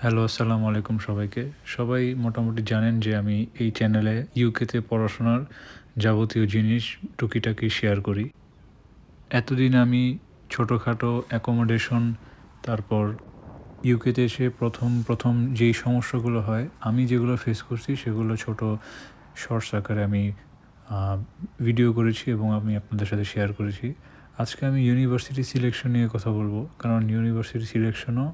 Hello, আসসালামু আলাইকুম সবাইকে। সবাই মোটামুটি জানেন যে আমি এই চ্যানেলে ইউকেতে পড়াশোনার যাবতীয় জিনিস টুকিটাকি শেয়ার করি। এতদিন আমি ছোটোখাটো অ্যাকোমোডেশন, তারপর ইউকেতে এসে প্রথম যেই সমস্যাগুলো হয়, আমি যেগুলো ফেস করছি সেগুলো ছোট শর্টস আকারে আমি আ ভিডিও করেছি এবং আমি আপনাদের সাথে শেয়ার করেছি। আজকে আমি ইউনিভার্সিটি সিলেকশন নিয়ে কথা বলবো। কারণ ইউনিভার্সিটি সিলেকশনও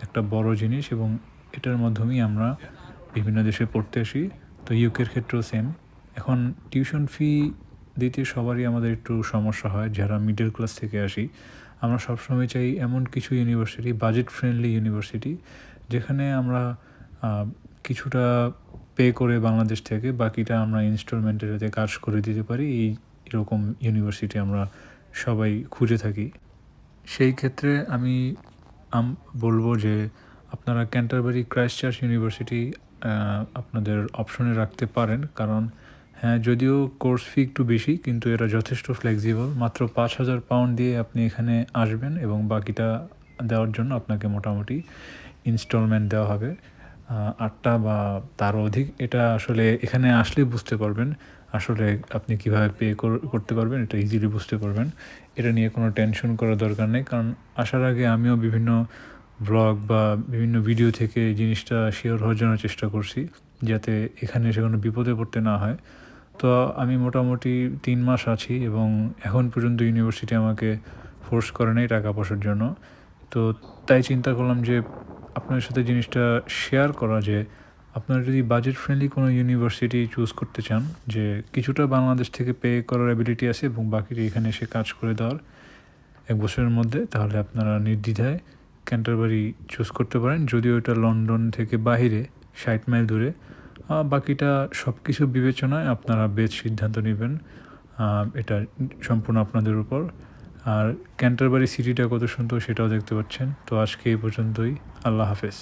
একটা বড় জিনিস এবং এটার মাধ্যমেই আমরা বিভিন্ন দেশে পড়তে আসি। তো ইউকের ক্ষেত্রেও সেম। এখন টিউশন ফি দিতে সবারই আমাদের একটু সমস্যা হয় যারা মিডল ক্লাস থেকে আসি। আমরা সবসময় চাই এমন কিছু ইউনিভার্সিটি, বাজেট ফ্রেন্ডলি ইউনিভার্সিটি, যেখানে আমরা আ কিছুটা পে করে বাংলাদেশ থেকে বাকিটা আমরা ইনস্টলমেন্টে যাতে কাজ করে দিতে পারি, এরকম ইউনিভার্সিটি আমরা সবাই খুঁজে থাকি। সেই ক্ষেত্রে আমি বলব যে আপনারা ক্যান্টারবারি ক্রাইস্ট চার্চ ইউনিভার্সিটি আপনাদের অপশনে রাখতে পারেন। কারণ হ্যাঁ, যদিও কোর্স ফি একটু বেশি কিন্তু এরা যথেষ্ট ফ্লেক্সিবল। মাত্র £৫,০০০ দিয়ে আপনি এখানে আসবেন এবং বাকিটা দেওয়ার জন্য আপনাকে মোটামুটি ইনস্টলমেন্ট দেওয়া হবে। ৮টা বা তারও অধিক। এটা আসলে এখানে আসলেই বুঝতে পারবেন। আসলে আপনি কীভাবে পে করতে পারবেন, এটা ইজিলি বুঝতে পারবেন। এটা নিয়ে কোনো টেনশন করার দরকার নেই। কারণ আসার আগে আমিও বিভিন্ন ব্লগ বা বিভিন্ন ভিডিও থেকে এই জিনিসটা শিওর হওয়ার জন্য চেষ্টা করছি, যাতে এখানে এসে কোনো বিপদে পড়তে না হয়। তো আমি মোটামুটি ৩ মাস আছি এবং এখন পর্যন্ত ইউনিভার্সিটি আমাকে ফোর্স করে নাই টাকা পয়সার জন্য। তো তাই চিন্তা করলাম যে আপনার সাথে জিনিসটা শেয়ার করা, যে আপনারা যদি বাজেট ফ্রেন্ডলি কোনো ইউনিভার্সিটি চুজ করতে চান, যে কিছুটা বাংলাদেশ থেকে পে করার অ্যাবিলিটি আছে এবং বাকিটা এখানে এসে কাজ করে দেওয়ার ১ বছরের মধ্যে, তাহলে আপনারা নির্দ্বিধায় ক্যান্টারবারি চুজ করতে পারেন। যদিও এটা লন্ডন থেকে বাহিরে ৬০ মাইল দূরে। বাকিটা সব কিছু বিবেচনায় আপনারা বেস্ট সিদ্ধান্ত নেবেন। এটা সম্পূর্ণ আপনাদের উপর। আর ক্যান্টারবারি সিটিটা কত সুন্দর সেটাও দেখতে পাচ্ছেন। তো আজকে এই পর্যন্তই। আল্লাহ হাফেজ।